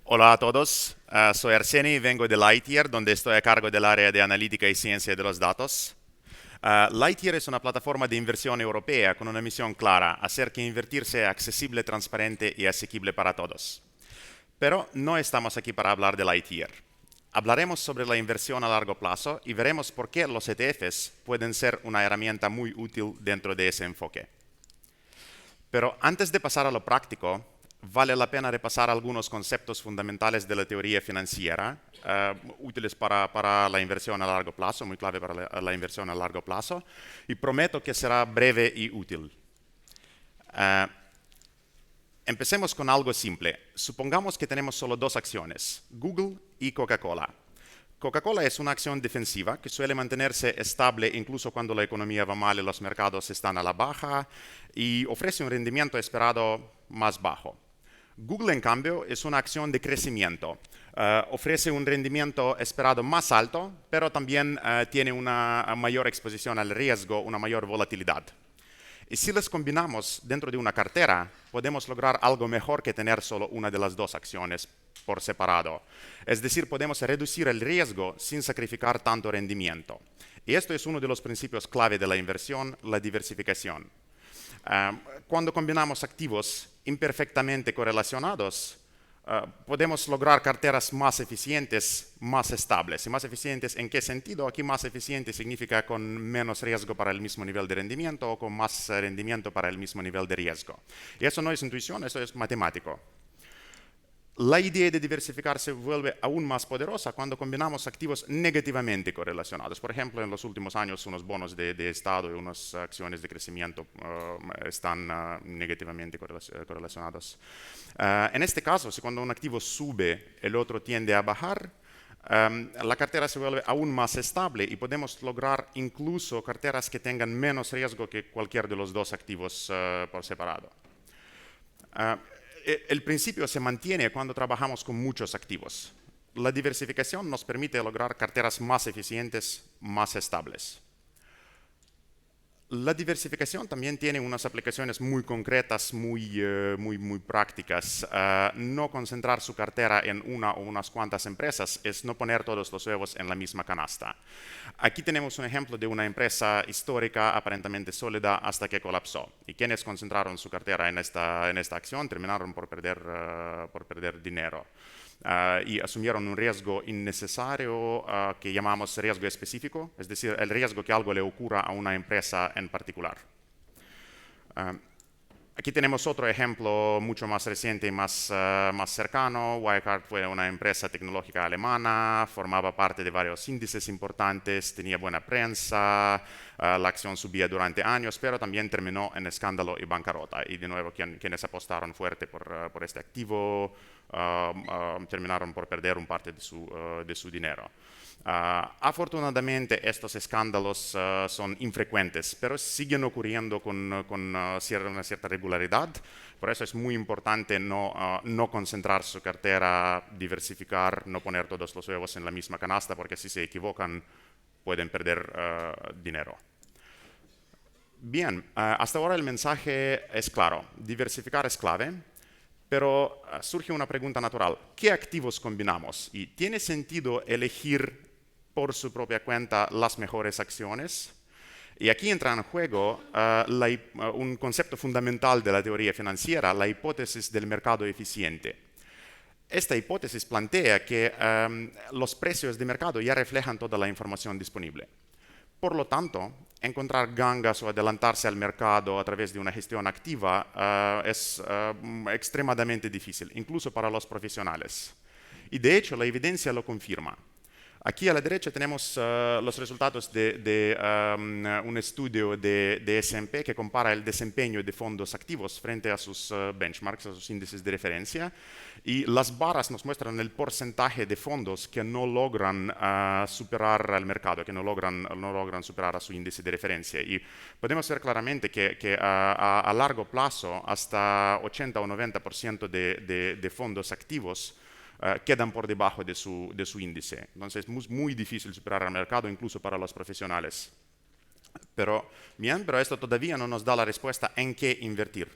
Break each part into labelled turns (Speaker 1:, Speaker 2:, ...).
Speaker 1: Hola a todos, soy Arseni y vengo de Lightyear, donde estoy a cargo del área de analítica y ciencia de los datos. Lightyear es una plataforma de inversión europea con una misión clara, hacer que invertir sea accesible, transparente y asequible para todos. Pero no estamos aquí para hablar de Lightyear. Hablaremos sobre la inversión a largo plazo y veremos por qué los ETFs pueden ser una herramienta muy útil dentro de ese enfoque. Pero antes de pasar a lo práctico, vale la pena repasar algunos conceptos fundamentales de la teoría financiera, útiles para la inversión a largo plazo, muy clave para la inversión a largo plazo, y prometo que será breve y útil. Uh, Empecemos con algo simple. Supongamos que tenemos solo dos acciones, Google y Coca-Cola. Coca-Cola es una acción defensiva que suele mantenerse estable incluso cuando la economía va mal y los mercados están a la baja y ofrece un rendimiento esperado más bajo. Google, en cambio, es una acción de crecimiento. Ofrece un rendimiento esperado más alto, pero también tiene una mayor exposición al riesgo, una mayor volatilidad. Y si las combinamos dentro de una cartera, podemos lograr algo mejor que tener solo una de las dos acciones por separado. Es decir, podemos reducir el riesgo sin sacrificar tanto rendimiento. Y esto es uno de los principios clave de la inversión, la diversificación. Cuando combinamos activos imperfectamente correlacionados, podemos lograr carteras más eficientes, más estables. ¿Y más eficientes en qué sentido? Aquí más eficiente significa con menos riesgo para el mismo nivel de rendimiento o con más rendimiento para el mismo nivel de riesgo. Y eso no es intuición, eso es matemático. La idea de diversificar se vuelve aún más poderosa cuando combinamos activos negativamente correlacionados. Por ejemplo, en los últimos años unos bonos de Estado y unas acciones de crecimiento están negativamente correlacionados. En este caso, si cuando un activo sube, el otro tiende a bajar, la cartera se vuelve aún más estable y podemos lograr incluso carteras que tengan menos riesgo que cualquier de los dos activos por separado. El principio se mantiene cuando trabajamos con muchos activos. La diversificación nos permite lograr carteras más eficientes, más estables. La diversificación también tiene unas aplicaciones muy concretas, muy prácticas. No concentrar su cartera en una o unas cuantas empresas es no poner todos los huevos en la misma canasta. Aquí tenemos un ejemplo de una empresa histórica aparentemente sólida hasta que colapsó. Y quienes concentraron su cartera en esta acción terminaron por perder dinero. Y asumieron un riesgo innecesario que llamamos riesgo específico, es decir, el riesgo que algo le ocurra a una empresa en particular. Aquí tenemos otro ejemplo mucho más reciente y más cercano. Wirecard fue una empresa tecnológica alemana, formaba parte de varios índices importantes, tenía buena prensa, la acción subía durante años, pero también terminó en escándalo y bancarrota. Y de nuevo, quienes apostaron fuerte por este activo terminaron por perder un parte de su dinero. Afortunadamente estos escándalos son infrecuentes, pero siguen ocurriendo con una cierta regularidad. Por eso es muy importante no concentrar su cartera, diversificar, no poner todos los huevos en la misma canasta, porque si se equivocan pueden perder dinero. Bien, hasta ahora el mensaje es claro, diversificar es clave. Pero surge una pregunta natural. ¿Qué activos combinamos? ¿Y tiene sentido elegir por su propia cuenta las mejores acciones? Y aquí entra en juego un concepto fundamental de la teoría financiera, la hipótesis del mercado eficiente. Esta hipótesis plantea que los precios de mercado ya reflejan toda la información disponible. Por lo tanto, encontrar gangas o adelantarse al mercado a través de una gestión activa es extremadamente difícil, incluso para los profesionales. Y de hecho, la evidencia lo confirma. Aquí a la derecha tenemos los resultados de un estudio de S&P que compara el desempeño de fondos activos frente a sus benchmarks, a sus índices de referencia. Y las barras nos muestran el porcentaje de fondos que no logran superar al mercado, que no logran superar a su índice de referencia. Y podemos ver claramente que a largo plazo, hasta 80 o 90% de fondos activos quedan por debajo de su índice. Entonces es muy difícil superar al mercado, incluso para los profesionales. Pero esto todavía no nos da la respuesta en qué invertir.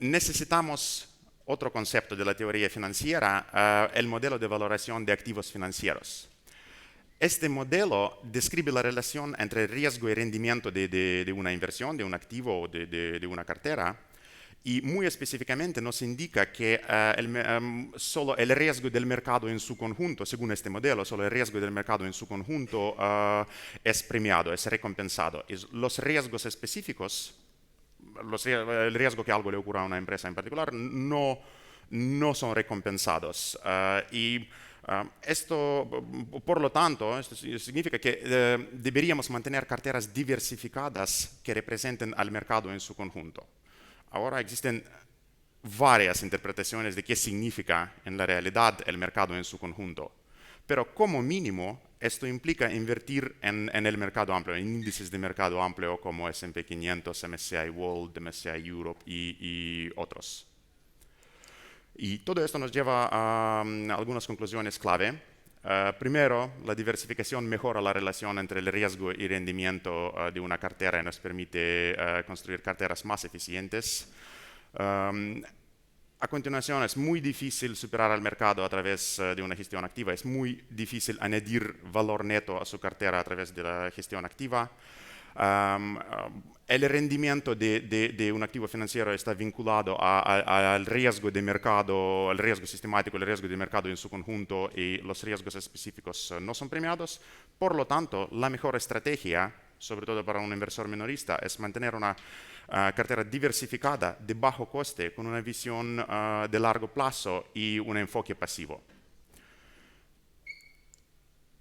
Speaker 1: Necesitamos otro concepto de la teoría financiera, el modelo de valoración de activos financieros. Este modelo describe la relación entre riesgo y rendimiento de una inversión, de un activo o de una cartera, y muy específicamente nos indica que solo el riesgo del mercado en su conjunto, según este modelo, solo el riesgo del mercado en su conjunto es premiado, es recompensado. Los riesgos específicos, el riesgo que algo le ocurra a una empresa en particular, no son recompensados. Esto, por lo tanto, esto significa que deberíamos mantener carteras diversificadas que representen al mercado en su conjunto. Ahora existen varias interpretaciones de qué significa en la realidad el mercado en su conjunto, pero como mínimo esto implica invertir en el mercado amplio, en índices de mercado amplio como S&P 500, MSCI World, MSCI Europe y otros. Y todo esto nos lleva a algunas conclusiones clave. Primero, la diversificación mejora la relación entre el riesgo y rendimiento de una cartera y nos permite construir carteras más eficientes. A continuación, es muy difícil superar al mercado a través de una gestión activa. Es muy difícil añadir valor neto a su cartera a través de la gestión activa. El rendimiento de un activo financiero está vinculado al riesgo de mercado, al riesgo sistemático, el riesgo de mercado en su conjunto, y los riesgos específicos no son premiados. Por lo tanto, la mejor estrategia, sobre todo para un inversor minorista, es mantener una cartera diversificada de bajo coste con una visión de largo plazo y un enfoque pasivo.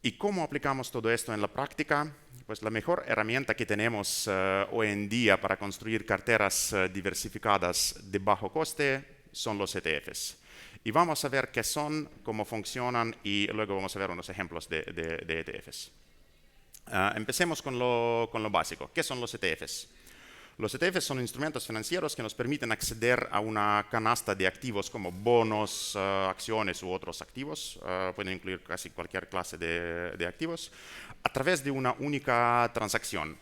Speaker 1: ¿Y cómo aplicamos todo esto en la práctica? Pues la mejor herramienta que tenemos hoy en día para construir carteras diversificadas de bajo coste son los ETFs. Y vamos a ver qué son, cómo funcionan y luego vamos a ver unos ejemplos de ETFs. Empecemos con lo básico. ¿Qué son los ETFs? Los ETFs son instrumentos financieros que nos permiten acceder a una canasta de activos como bonos, acciones u otros activos, pueden incluir casi cualquier clase de activos, a través de una única transacción.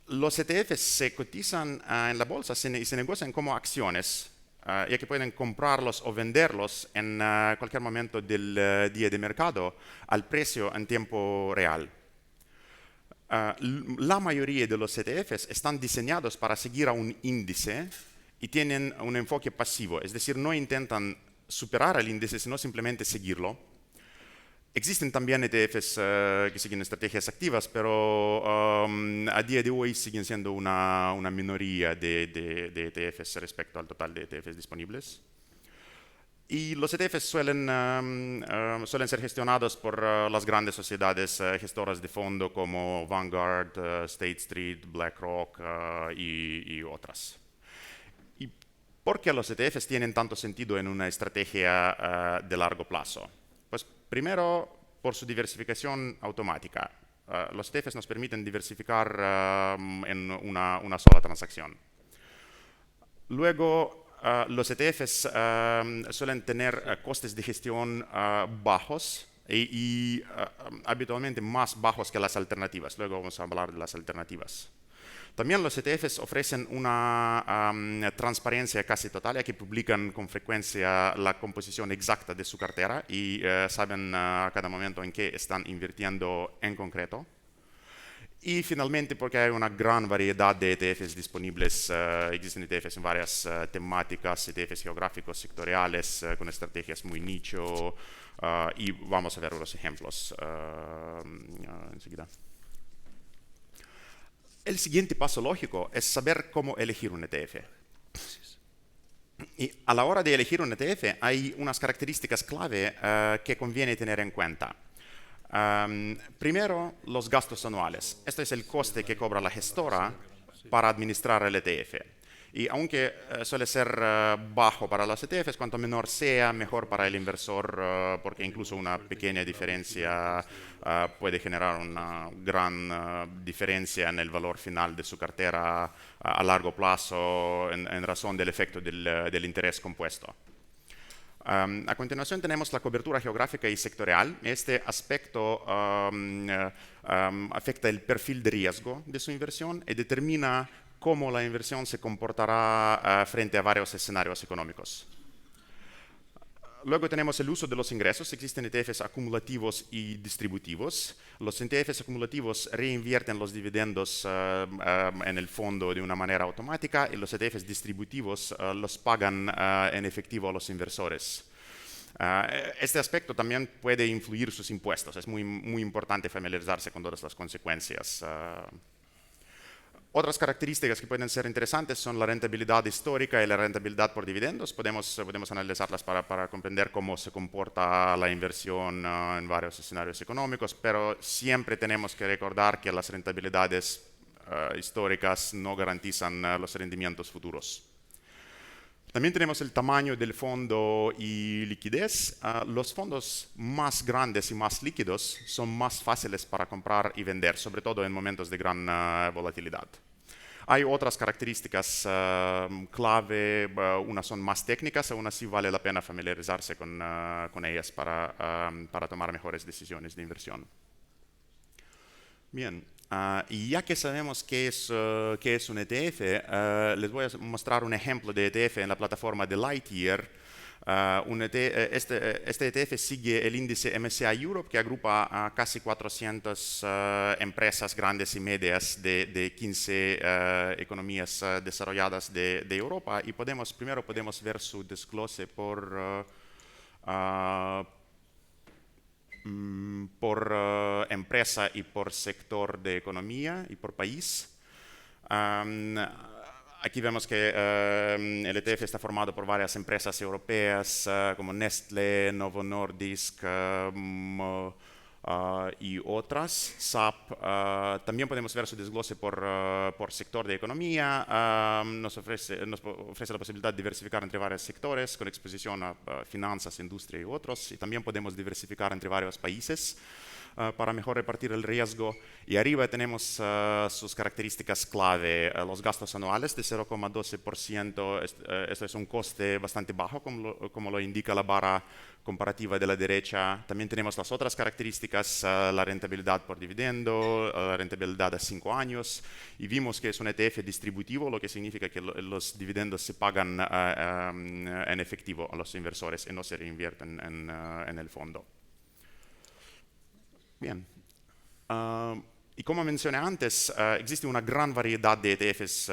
Speaker 1: Los ETFs se cotizan en la bolsa y se negocian como acciones, ya que pueden comprarlos o venderlos en cualquier momento del día de mercado al precio en tiempo real. La mayoría de los ETFs están diseñados para seguir a un índice y tienen un enfoque pasivo, es decir, no intentan superar el índice, sino simplemente seguirlo. Existen también ETFs que siguen estrategias activas, pero a día de hoy siguen siendo una minoría de ETFs respecto al total de ETFs disponibles. Y los ETFs suelen ser gestionados por las grandes sociedades gestoras de fondo como Vanguard, State Street, BlackRock y otras. ¿Y por qué los ETFs tienen tanto sentido en una estrategia de largo plazo? Pues primero, por su diversificación automática. Los ETFs nos permiten diversificar en una sola transacción. Luego, los ETFs suelen tener costes de gestión bajos y habitualmente más bajos que las alternativas. Luego vamos a hablar de las alternativas. También los ETFs ofrecen una transparencia casi total, ya que publican con frecuencia la composición exacta de su cartera y saben a cada momento en qué están invirtiendo en concreto. Y finalmente, porque hay una gran variedad de ETFs disponibles, existen ETFs en varias temáticas, ETFs geográficos, sectoriales, con estrategias muy nicho, y vamos a ver unos ejemplos enseguida. El siguiente paso lógico es saber cómo elegir un ETF. Y a la hora de elegir un ETF hay unas características clave que conviene tener en cuenta. Primero, los gastos anuales. Este es el coste que cobra la gestora para administrar el ETF. Y aunque suele ser bajo para los ETFs, cuanto menor sea, mejor para el inversor, porque incluso una pequeña diferencia puede generar una gran diferencia en el valor final de su cartera a largo plazo en razón del efecto del interés compuesto. A continuación tenemos la cobertura geográfica y sectorial. Este aspecto afecta el perfil de riesgo de su inversión y determina cómo la inversión se comportará frente a varios escenarios económicos. Luego tenemos el uso de los ingresos. Existen ETFs acumulativos y distributivos. Los ETFs acumulativos reinvierten los dividendos en el fondo de una manera automática y los ETFs distributivos los pagan en efectivo a los inversores. Este aspecto también puede influir sus impuestos. Es muy importante familiarizarse con todas las consecuencias. Otras características que pueden ser interesantes son la rentabilidad histórica y la rentabilidad por dividendos. Podemos analizarlas para comprender cómo se comporta la inversión en varios escenarios económicos, pero siempre tenemos que recordar que las rentabilidades históricas no garantizan los rendimientos futuros. También tenemos el tamaño del fondo y liquidez. Los fondos más grandes y más líquidos son más fáciles para comprar y vender, sobre todo en momentos de gran volatilidad. Hay otras características clave, unas son más técnicas, aún así vale la pena familiarizarse con ellas para tomar mejores decisiones de inversión. Bien. Y ya que sabemos qué es un ETF, les voy a mostrar un ejemplo de ETF en la plataforma de Lightyear. Este ETF sigue el índice MSCI Europe, que agrupa a casi 400 empresas grandes y medias de 15 economías desarrolladas de Europa. Y primero podemos ver su desglose por empresa y por sector de economía y por país. Aquí vemos que el ETF está formado por varias empresas europeas como Nestlé, Novo Nordisk y otras, SAP. También podemos ver su desglose por sector de economía. Nos ofrece la posibilidad de diversificar entre varios sectores con exposición a finanzas, industria y otros. Y también podemos diversificar entre varios países para mejor repartir el riesgo. Y arriba tenemos sus características clave. Los gastos anuales de 0,12%. Esto es un coste bastante bajo, como lo indica la barra comparativa de la derecha. También tenemos las otras características, la rentabilidad por dividendo, la rentabilidad a 5 años. Y vimos que es un ETF distributivo, lo que significa que los dividendos se pagan en efectivo a los inversores y no se reinvierten en el fondo. Bien. Y como mencioné antes, existe una gran variedad de ETFs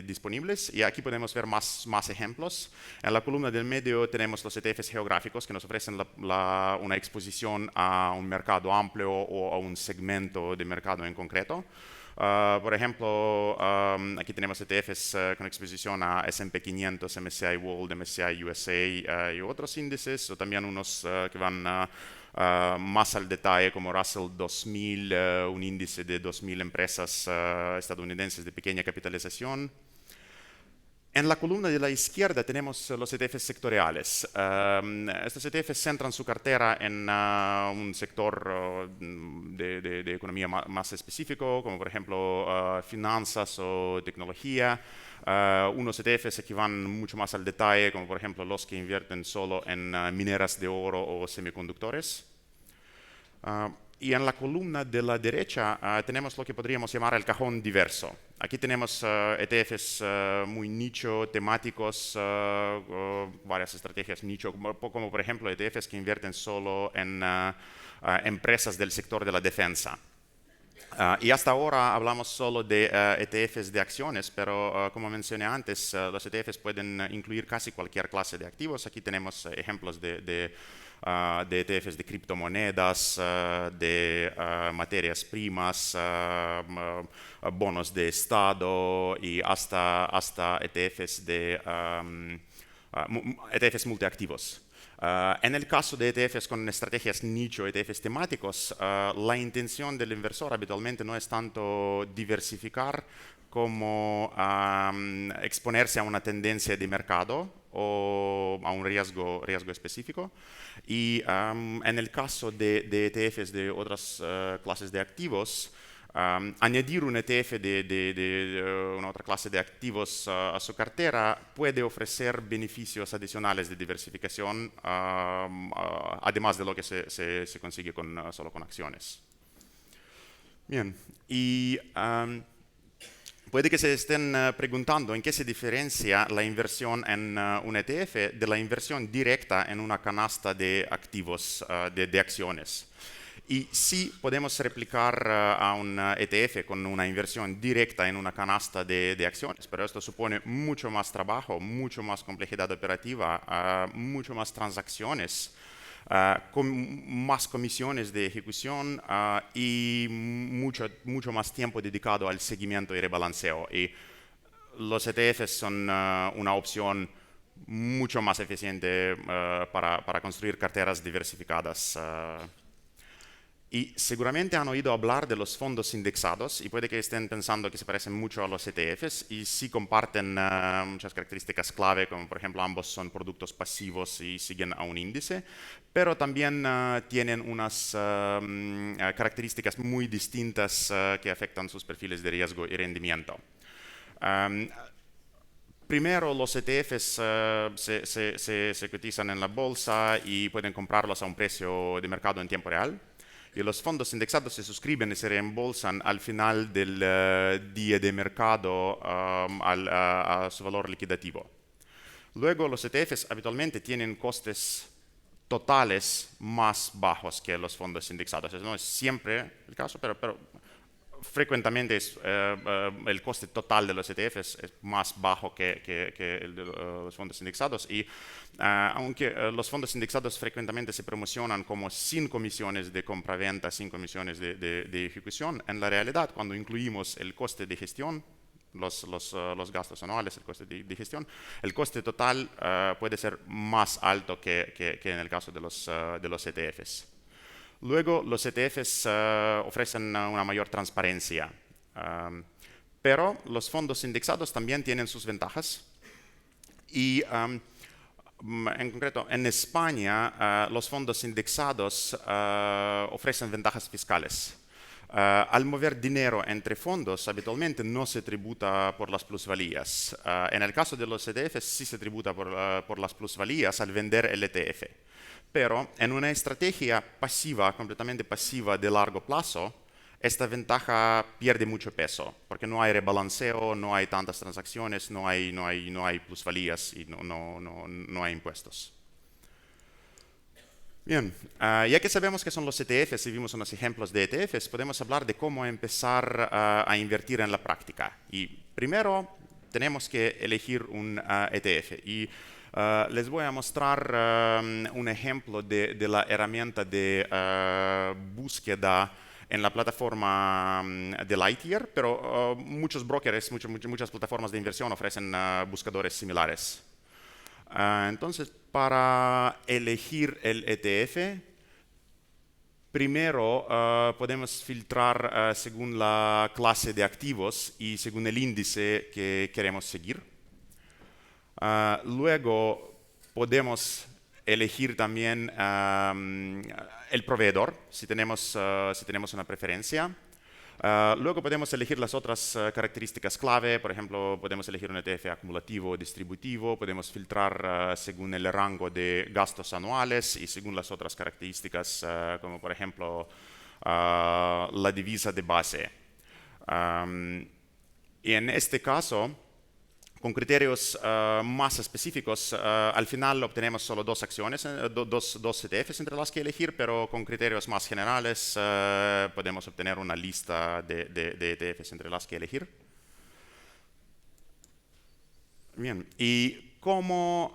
Speaker 1: disponibles y aquí podemos ver más ejemplos. En la columna del medio tenemos los ETFs geográficos que nos ofrecen una exposición a un mercado amplio o a un segmento de mercado en concreto. Por ejemplo, aquí tenemos ETFs con exposición a S&P 500, MSCI World, MSCI USA y otros índices, o también unos que van más al detalle como Russell 2000, un índice de 2000 empresas estadounidenses de pequeña capitalización. En la columna de la izquierda tenemos los ETFs sectoriales. Estos ETFs centran su cartera en un sector de economía más específico, como por ejemplo finanzas o tecnología. Unos ETFs que van mucho más al detalle, como por ejemplo los que invierten solo en mineras de oro o semiconductores. Y en la columna de la derecha tenemos lo que podríamos llamar el cajón diverso. Aquí tenemos ETFs muy nicho, temáticos, varias estrategias nicho, como por ejemplo ETFs que invierten solo en empresas del sector de la defensa. Y hasta ahora hablamos solo de ETFs de acciones, pero como mencioné antes, los ETFs pueden incluir casi cualquier clase de activos. Aquí tenemos ejemplos de ETFs de criptomonedas, de materias primas, bonos de Estado y hasta ETFs multiactivos. En el caso de ETFs con estrategias nicho, ETFs temáticos, la intención del inversor habitualmente no es tanto diversificar como exponerse a una tendencia de mercado o a un riesgo específico. Y en el caso de ETFs de otras clases de activos, añadir un ETF de una otra clase de activos a su cartera puede ofrecer beneficios adicionales de diversificación, además de lo que se consigue solo con acciones. Bien, y puede que se estén preguntando en qué se diferencia la inversión en un ETF de la inversión directa en una canasta de activos, de acciones. Y sí podemos replicar a un ETF con una inversión directa en una canasta de acciones, pero esto supone mucho más trabajo, mucho más complejidad operativa, mucho más transacciones, con más comisiones de ejecución y mucho más tiempo dedicado al seguimiento y rebalanceo. Y los ETFs son una opción mucho más eficiente para construir carteras diversificadas. Y seguramente han oído hablar de los fondos indexados y puede que estén pensando que se parecen mucho a los ETFs y sí comparten muchas características clave, como por ejemplo ambos son productos pasivos y siguen a un índice, pero también tienen unas características muy distintas que afectan sus perfiles de riesgo y rendimiento. Primero, los ETFs se cotizan en la bolsa y pueden comprarlos a un precio de mercado en tiempo real. Y los fondos indexados se suscriben y se reembolsan al final del día de mercado a su valor liquidativo. Luego, los ETFs habitualmente tienen costes totales más bajos que los fondos indexados. Eso no es siempre el caso, pero frecuentemente el coste total de los ETFs es más bajo que el de los fondos indexados y aunque los fondos indexados frecuentemente se promocionan como sin comisiones de compra-venta, sin comisiones de ejecución, en la realidad cuando incluimos el coste de gestión, los gastos anuales, el coste de gestión, el coste total puede ser más alto que en el caso de los ETFs. Luego, los ETFs ofrecen una mayor transparencia, pero los fondos indexados también tienen sus ventajas. Y en concreto, en España, los fondos indexados ofrecen ventajas fiscales. Al mover dinero entre fondos, habitualmente no se tributa por las plusvalías. En el caso de los ETFs, sí se tributa por las plusvalías al vender el ETF. Pero en una estrategia pasiva, completamente pasiva de largo plazo, esta ventaja pierde mucho peso, porque no hay rebalanceo, no hay tantas transacciones, no hay plusvalías y no hay impuestos. Bien, ya que sabemos qué son los ETFs y vimos unos ejemplos de ETFs, podemos hablar de cómo empezar a invertir en la práctica. Y primero tenemos que elegir un ETF. Y les voy a mostrar un ejemplo de la herramienta de búsqueda en la plataforma de Lightyear, pero muchos brokers, muchas plataformas de inversión ofrecen buscadores similares. Entonces, para elegir el ETF, primero podemos filtrar según la clase de activos y según el índice que queremos seguir. Luego podemos elegir también el proveedor, si tenemos una preferencia. Luego podemos elegir las otras características clave, por ejemplo, podemos elegir un ETF acumulativo o distributivo, podemos filtrar según el rango de gastos anuales y según las otras características, como por ejemplo la divisa de base. Y en este caso, con criterios más específicos, al final obtenemos solo dos acciones, dos ETFs entre las que elegir, pero con criterios más generales podemos obtener una lista de ETFs entre las que elegir. Bien, ¿y cómo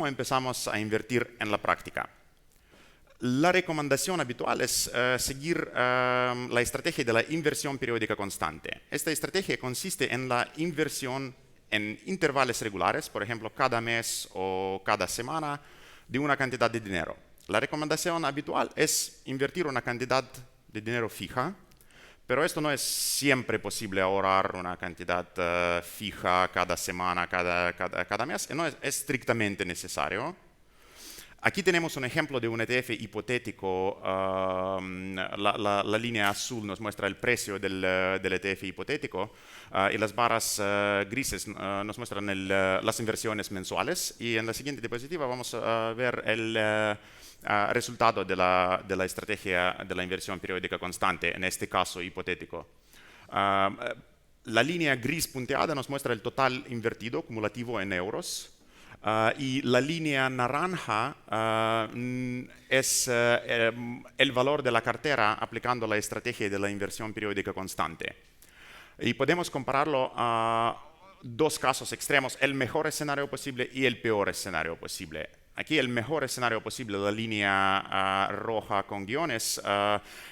Speaker 1: empezamos a invertir en la práctica? La recomendación habitual es seguir la estrategia de la inversión periódica constante. Esta estrategia consiste en la inversión en intervalos regulares, por ejemplo, cada mes o cada semana, de una cantidad de dinero. La recomendación habitual es invertir una cantidad de dinero fija, pero esto no es siempre posible ahorrar una cantidad fija cada semana, cada mes, no es estrictamente necesario. Aquí tenemos un ejemplo de un ETF hipotético. La línea azul nos muestra el precio del ETF hipotético y las barras grises nos muestran las inversiones mensuales. Y en la siguiente diapositiva vamos a ver el resultado de la estrategia de la inversión periódica constante, en este caso hipotético. La línea gris punteada nos muestra el total invertido cumulativo en euros. Y la línea naranja es el valor de la cartera aplicando la estrategia de la inversión periódica constante. Y podemos compararlo a dos casos extremos, el mejor escenario posible y el peor escenario posible. Aquí el mejor escenario posible, la línea roja con guiones,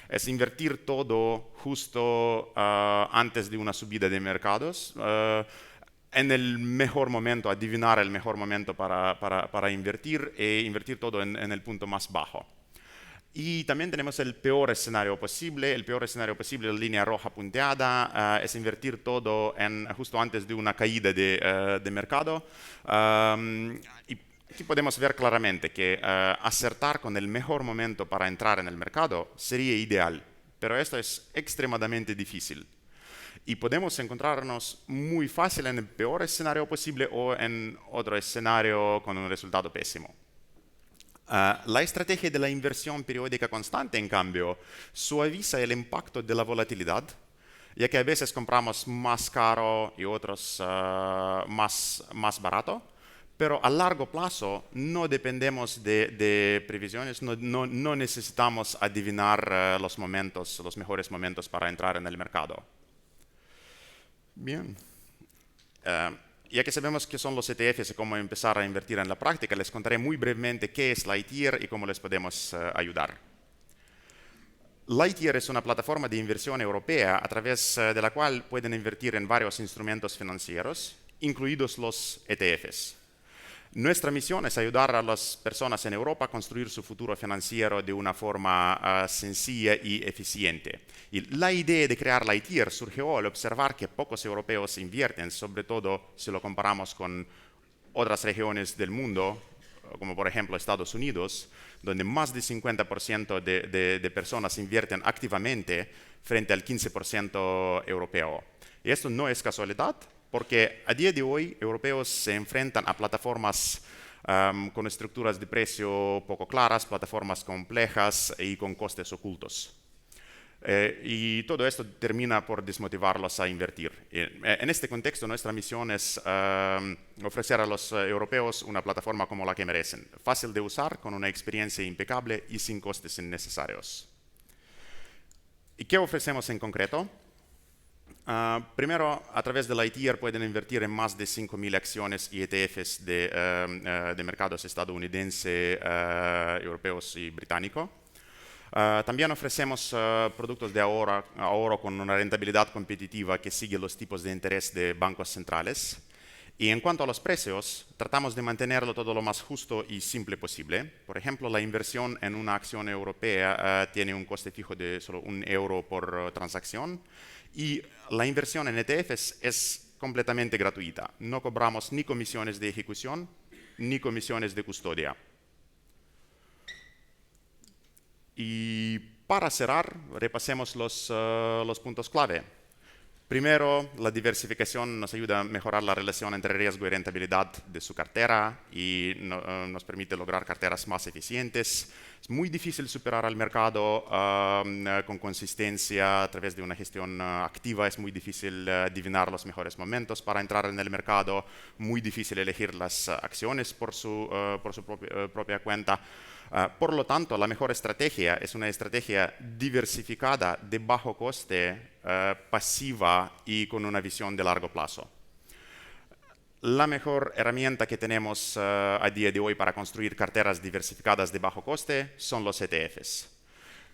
Speaker 1: es invertir todo justo antes de una subida de mercados. En el mejor momento, adivinar el mejor momento para invertir e invertir todo en el punto más bajo. Y también tenemos el peor escenario posible. El peor escenario posible, la línea roja punteada, es invertir todo justo antes de una caída de mercado. Y aquí podemos ver claramente que acertar con el mejor momento para entrar en el mercado sería ideal, pero esto es extremadamente difícil. Y podemos encontrarnos muy fácil en el peor escenario posible o en otro escenario con un resultado pésimo. La estrategia de la inversión periódica constante, en cambio, suaviza el impacto de la volatilidad, ya que a veces compramos más caro y otros más barato, pero a largo plazo no dependemos de previsiones, no necesitamos adivinar los mejores momentos para entrar en el mercado. Bien. Ya que sabemos qué son los ETFs y cómo empezar a invertir en la práctica, les contaré muy brevemente qué es Lightyear y cómo les podemos ayudar. Lightyear es una plataforma de inversión europea a través de la cual pueden invertir en varios instrumentos financieros, incluidos los ETFs. Nuestra misión es ayudar a las personas en Europa a construir su futuro financiero de una forma sencilla y eficiente. Y la idea de crear Lightyear surgió al observar que pocos europeos invierten, sobre todo si lo comparamos con otras regiones del mundo, como por ejemplo Estados Unidos, donde más del 50% de personas invierten activamente frente al 15% europeo. Y esto no es casualidad, porque a día de hoy europeos se enfrentan a plataformas con estructuras de precio poco claras, plataformas complejas y con costes ocultos. Y todo esto termina por desmotivarlos a invertir. En este contexto, nuestra misión es ofrecer a los europeos una plataforma como la que merecen, fácil de usar, con una experiencia impecable y sin costes innecesarios. ¿Y qué ofrecemos en concreto? Primero, a través de Lightyear pueden invertir en más de 5.000 acciones y ETFs de mercados estadounidense, europeos y británico. También ofrecemos productos de ahorro con una rentabilidad competitiva que sigue los tipos de interés de bancos centrales. Y en cuanto a los precios, tratamos de mantenerlo todo lo más justo y simple posible. Por ejemplo, la inversión en una acción europea tiene un coste fijo de solo €1 por transacción. Y la inversión en ETFs es completamente gratuita. No cobramos ni comisiones de ejecución ni comisiones de custodia. Y para cerrar, repasemos los puntos clave. Primero, la diversificación nos ayuda a mejorar la relación entre riesgo y rentabilidad de su cartera y nos permite lograr carteras más eficientes. Es muy difícil superar al mercado con consistencia a través de una gestión activa. Es muy difícil adivinar los mejores momentos para entrar en el mercado. Muy difícil elegir las acciones por su propia cuenta. Por lo tanto, la mejor estrategia es una estrategia diversificada, de bajo coste, pasiva y con una visión de largo plazo. La mejor herramienta que tenemos a día de hoy para construir carteras diversificadas de bajo coste son los ETFs.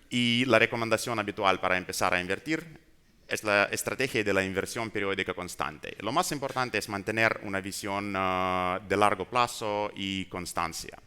Speaker 1: Y la recomendación habitual para empezar a invertir es la estrategia de la inversión periódica constante. Lo más importante es mantener una visión de largo plazo y constancia.